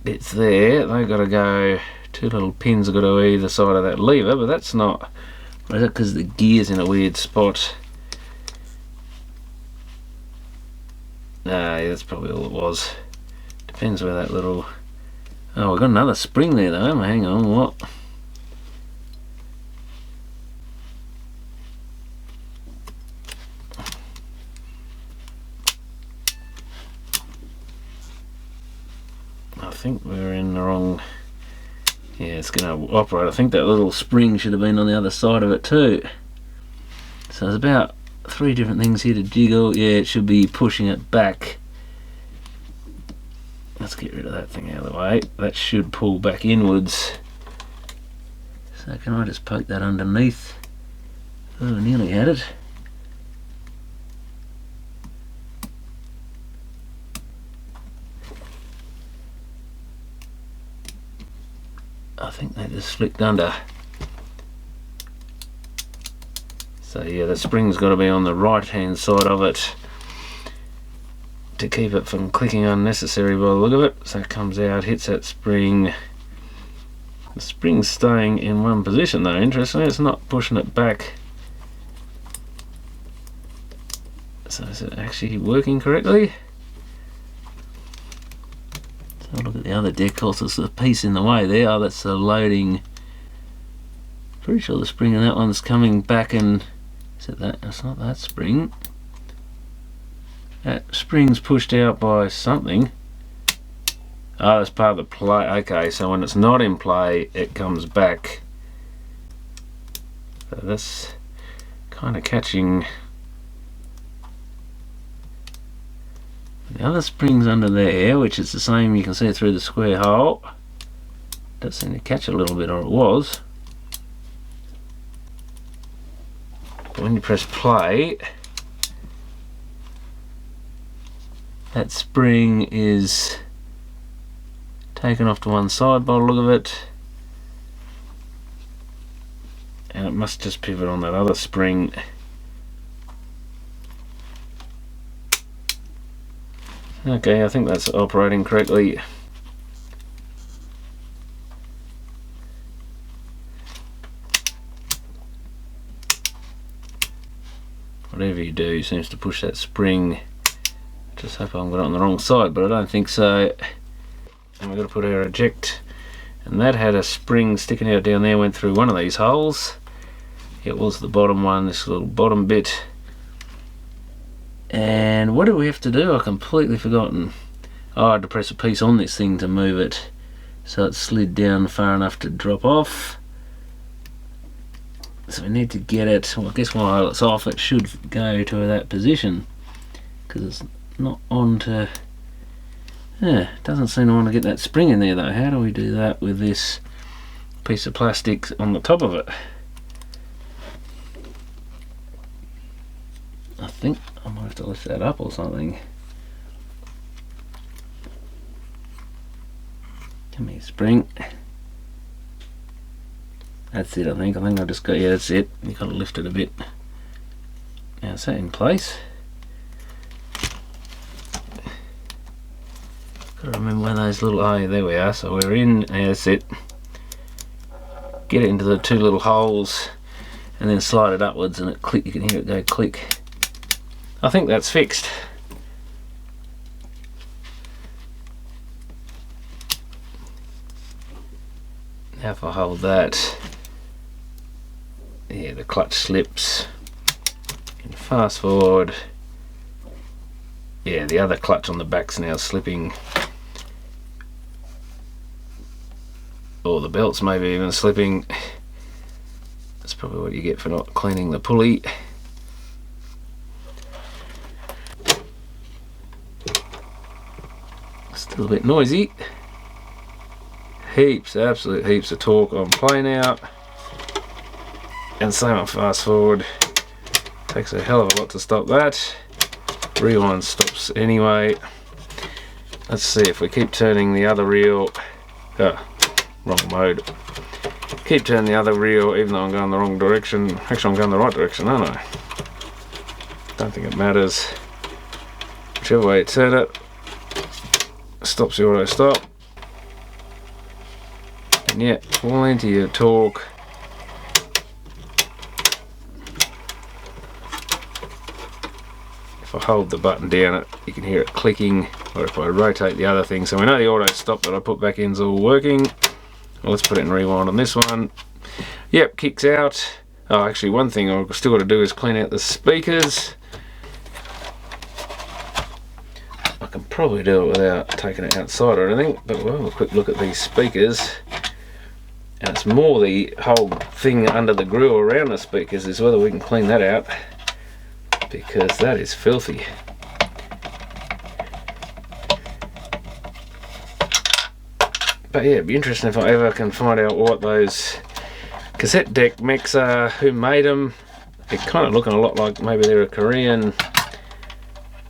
bits there. They've got to go, two little pins have got to go either side of that lever, but that's not, or is that because the gear's in a weird spot? Yeah, that's probably all it was. Depends where that little, oh, we've got another spring there though. Hang on, what? I think we're in the wrong, yeah, it's going to operate. I think that little spring should have been on the other side of it too. So there's about 3 different things here to jiggle. Yeah, it should be pushing it back. Let's get rid of that thing out of the way. That should pull back inwards. So can I just poke that underneath? Oh, nearly had it. I think that just flicked under. So yeah, the spring's got to be on the right hand side of it to keep it from clicking unnecessary by the look of it. So it comes out, hits that spring. The spring's staying in one position though, interestingly, it's not pushing it back. So is it actually working correctly? So look at the other deck, also there's a piece in the way there. Oh, that's the loading. Pretty sure the spring in that one's coming back, and is it that? It's not that spring. That spring's pushed out by something. Oh, that's part of the play. Okay, so when it's not in play, it comes back. So that's kind of catching. The other spring's under there, which is the same, you can see it through the square hole. Does seem to catch a little bit, or it was. But when you press play, that spring is taken off to one side by the look of it. And it must just pivot on that other spring. Okay, I think that's operating correctly. Whatever you do seems to push that spring. Just hope I haven't got it on the wrong side, but I don't think so. And we've got to put our eject, and that had a spring sticking out down there, went through one of these holes. It was the bottom one, this little bottom bit. And what do we have to do? I've completely forgotten. Oh, I had to press a piece on this thing to move it, so it slid down far enough to drop off. So we need to get it, well, I guess while it's off it should go to that position, because it's not on to, yeah, doesn't seem to want to get that spring in there though. How do we do that with this piece of plastic on the top of it? I think I might have to lift that up or something. Give me a spring. That's it, I think I just got, yeah, that's it. You've got to lift it a bit. Now is that in place? Got to remember where those little, oh yeah, there we are, so we're in, yeah, that's it. Get it into the 2 little holes and then slide it upwards and it click, you can hear it go click. I think that's fixed. Now if I hold that, yeah, the clutch slips. And fast forward, yeah, the other clutch on the back's now slipping. Or the belt's maybe even slipping. That's probably what you get for not cleaning the pulley. Still a bit noisy. Heaps, absolute heaps of torque on play now. And same on fast forward. Takes a hell of a lot to stop that. Rewind stops anyway. Let's see if we keep turning the other reel. Wrong mode. Keep turning the other reel even though I'm going the wrong direction. Actually, I'm going the right direction, aren't I? Don't think it matters. Whichever way you turn it, stops the auto stop. And yeah, plenty your torque. If I hold the button down, you can hear it clicking, or if I rotate the other thing. So we know the auto stop that I put back in is all working. Well, let's put it in rewind on this one. Yep, kicks out. Oh, actually, one thing I've still got to do is clean out the speakers. I can probably do it without taking it outside or anything, but we'll have a quick look at these speakers. And it's more the whole thing under the grill around the speakers is whether we can clean that out, because that is filthy. But yeah, it'd be interesting if I ever can find out what those cassette deck mechs are, who made them. They're kind of looking a lot like maybe they're a Korean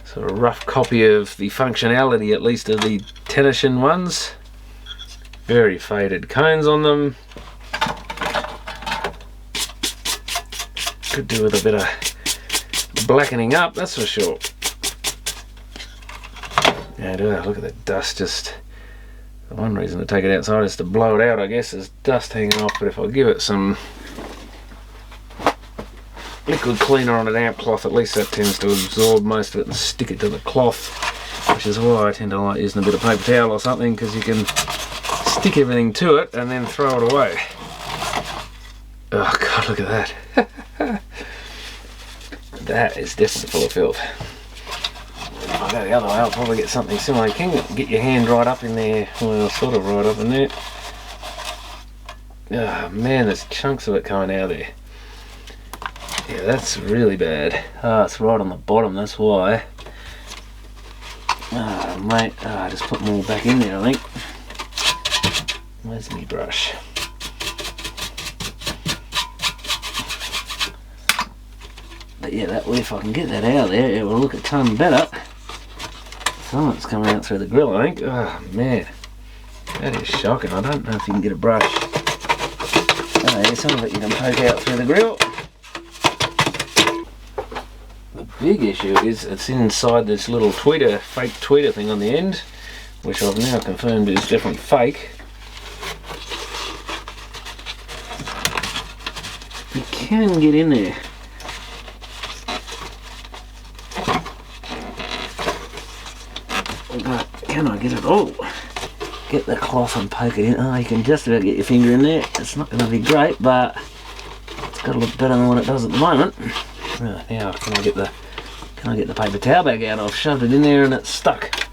sort of rough copy of the functionality, at least of the Tension ones. Very faded cones on them. Could do with a bit of blackening up, that's for sure. Yeah, look at that dust. Just the one reason to take it outside is to blow it out, I guess. There's dust hanging off, but if I give it some liquid cleaner on an amp cloth, at least that tends to absorb most of it and stick it to the cloth, which is why I tend to like using a bit of paper towel or something, because you can stick everything to it and then throw it away. Oh god, look at that. That is definitely full of filth. If I go the other way, I'll probably get something similar. You can get your hand right up in there, well, sort of right up in there. Oh man, there's chunks of it coming out of there. Yeah, that's really bad. Oh, it's right on the bottom, that's why. Oh mate, I just put them all back in there, I think. Where's my brush? But yeah, that way, if I can get that out of there, it will look a ton better. Some of it's coming out through the grill, I think. Oh man, that is shocking. I don't know if you can get a brush. Oh yeah, some of it you can poke out through the grill. The big issue is it's inside this little tweeter, fake tweeter thing on the end, which I've now confirmed is definitely fake. You can get in there. But can I get it all? Get the cloth and poke it in. Oh, you can just about get your finger in there. It's not going to be great, but it's got to look better than what it does at the moment. Right, now can I get the paper towel bag out? I've shoved it in there and it's stuck.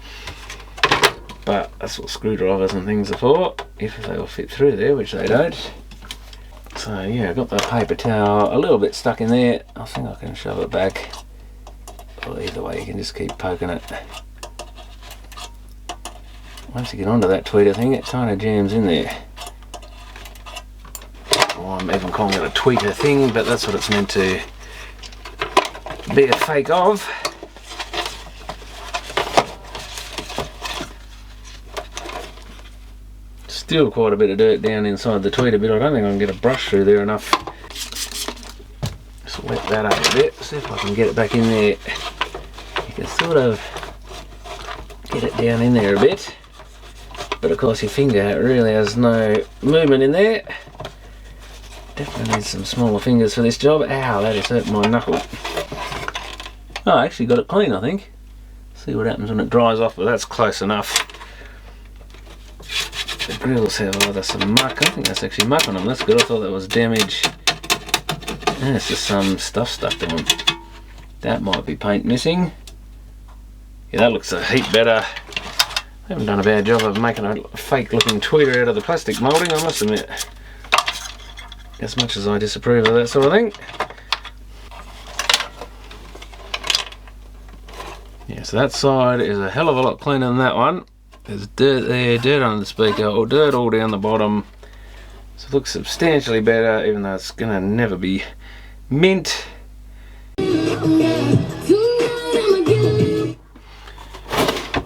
But that's what screwdrivers and things are for, if they will fit through there, which they don't. So yeah, I've got the paper towel a little bit stuck in there. I think I can shove it back. Or either way, you can just keep poking it. Once you get onto that tweeter thing, it kind of jams in there. Well, I'm even calling it a tweeter thing, but that's what it's meant to be a fake of. Still quite a bit of dirt down inside the tweeter bit. I don't think I can get a brush through there enough. Just wet that up a bit, see if I can get it back in there. You can sort of get it down in there a bit, but of course your finger really has no movement in there. Definitely need some smaller fingers for this job. Ow, that is hurting my knuckle. Oh, I actually got it clean, I think. See what happens when it dries off, but that's close enough. The grills have either some muck. I think that's actually muck on them. That's good. I thought that was damage. And it's just some stuff stuck to them. That might be paint missing. Yeah, that looks a heap better. I haven't done a bad job of making a fake looking tweeter out of the plastic moulding, I must admit. As much as I disapprove of that sort of thing. Yeah, so that side is a hell of a lot cleaner than that one. There's dirt there, dirt under the speaker, or dirt all down the bottom. So it looks substantially better, even though it's gonna never be mint.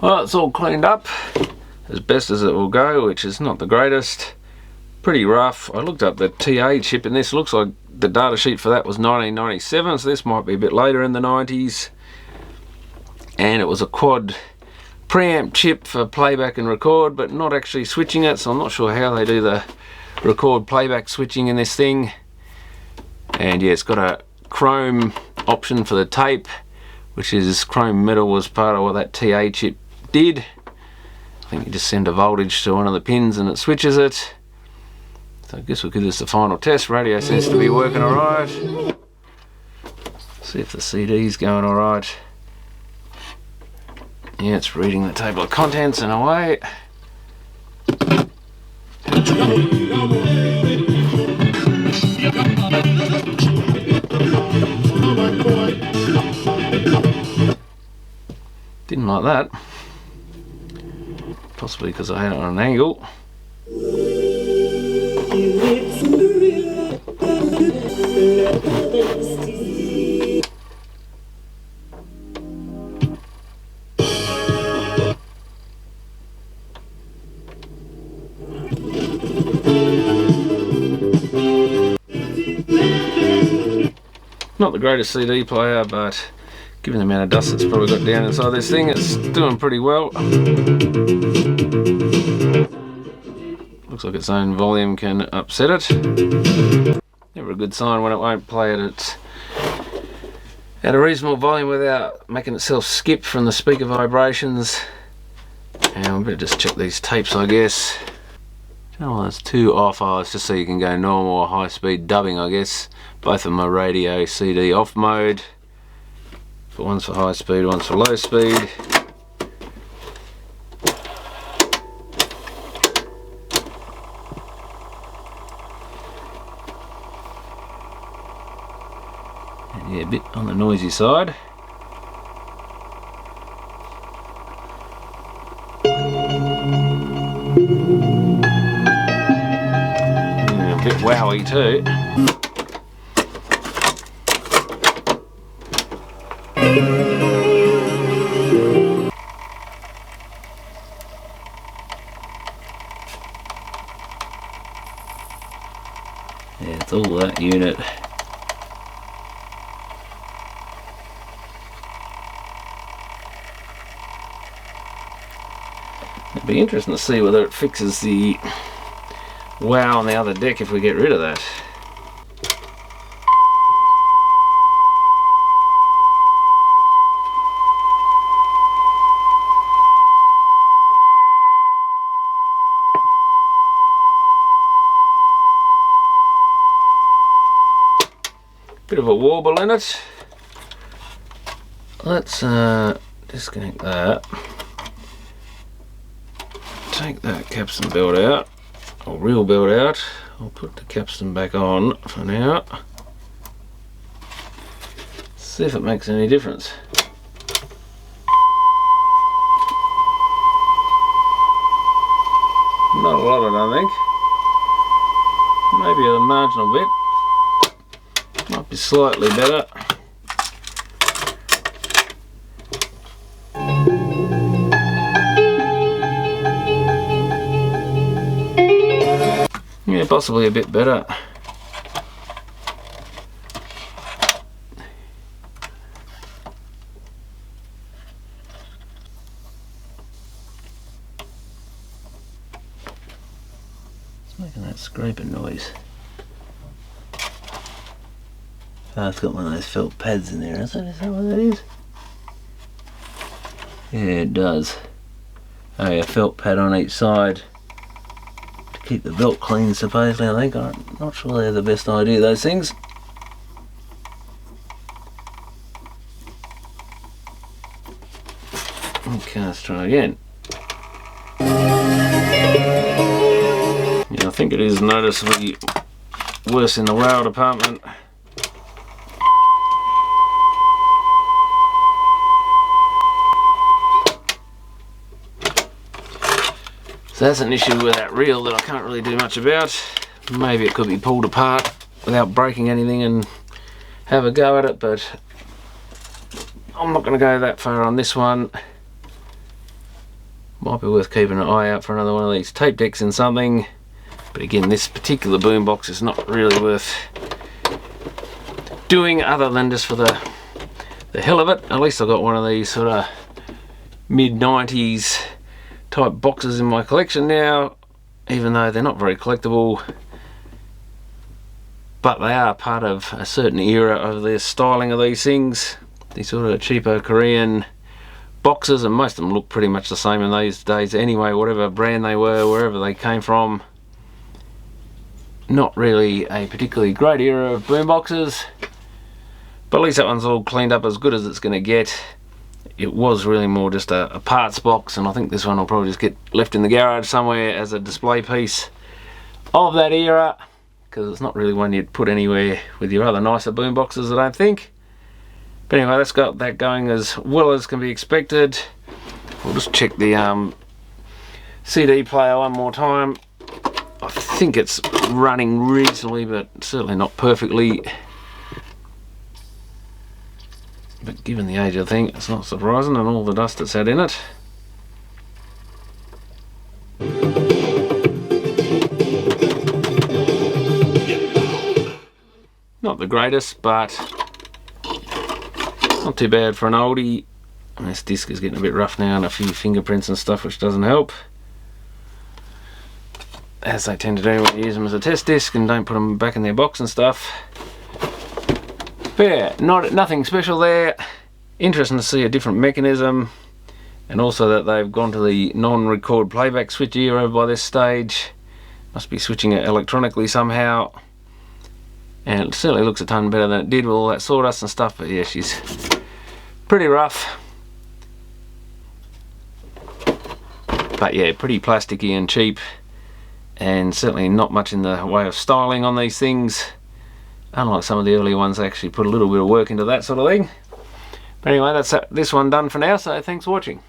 Well, it's all cleaned up as best as it will go, which is not the greatest. Pretty rough. I looked up the TA chip, and this looks like the data sheet for that was 1997, so this might be a bit later in the 90s. And it was a quad preamp chip for playback and record, but not actually switching it, so I'm not sure how they do the record playback switching in this thing. And yeah, it's got a chrome option for the tape, which is chrome metal, was part of what that TA chip did. I think you just send a voltage to one of the pins and it switches it. So I guess we'll give this the final test. Radio seems to be working alright. See if the CD's going alright. Yeah, it's reading the table of contents and away. Didn't like that. Possibly because I had it on an angle. Not the greatest CD player, but given the amount of dust that's probably got down inside this thing, it's doing pretty well. Looks like its own volume can upset it. Never a good sign when it won't play at a reasonable volume without making itself skip from the speaker vibrations. And we better just check these tapes, I guess. Oh, there's two off. Oh, it's just so you can go normal or high speed dubbing, I guess. Both of them are radio CD off mode. But one's for high speed, one's for low speed. And yeah, a bit on the noisy side. A bit wowy too. Yeah, it's all that unit. It'd be interesting to see whether it fixes the wow on the other deck if we get rid of that. Bit of a warble in it. Let's disconnect that. Take that capstan belt out, or real belt out. I'll put the capstan back on for now. See if it makes any difference. Not a lot, I don't think. Maybe a marginal bit. Might be slightly better. Yeah, possibly a bit better. It's making that scraping noise. Oh, it's got one of those felt pads in there, isn't it? Is that what that is? Yeah, it does. Oh yeah, felt pad on each side to keep the belt clean, supposedly, I think. I'm not sure they're the best idea, those things. Okay, let's try again. Yeah, I think it is noticeably worse in the wow department. So that's an issue with that reel that I can't really do much about. Maybe it could be pulled apart without breaking anything and have a go at it, but I'm not going to go that far on this one. Might be worth keeping an eye out for another one of these tape decks in something. But again, this particular boombox is not really worth doing other than just for the hell of it. At least I've got one of these sort of mid-90s type boxes in my collection now, even though they're not very collectible. But they are part of a certain era of the styling of these things. These sort of cheaper Korean boxes, and most of them look pretty much the same in those days anyway, whatever brand they were, wherever they came from. Not really a particularly great era of boomboxes, but at least that one's all cleaned up as good as it's going to get. It was really more just a parts box, and I think this one will probably just get left in the garage somewhere as a display piece of that era, because it's not really one you'd put anywhere with your other nicer boomboxes, I don't think. But anyway, that's got that going as well as can be expected. We'll just check the CD player one more time. I think it's running reasonably, but certainly not perfectly. But given the age of the thing, it's not surprising, and all the dust that's had in it. Not the greatest, but not too bad for an oldie. And this disc is getting a bit rough now, and a few fingerprints and stuff, which doesn't help, as they tend to do when you use them as a test disc and don't put them back in their box and stuff. But yeah, nothing special there. Interesting to see a different mechanism, and also that they've gone to the non-record playback switch era by this stage. Must be switching it electronically somehow, and it certainly looks a ton better than it did with all that sawdust and stuff. But yeah, she's pretty rough, but yeah, pretty plasticky and cheap, and certainly not much in the way of styling on these things. Unlike some of the early ones, they actually put a little bit of work into that sort of thing. But anyway, that's this one done for now, so thanks for watching.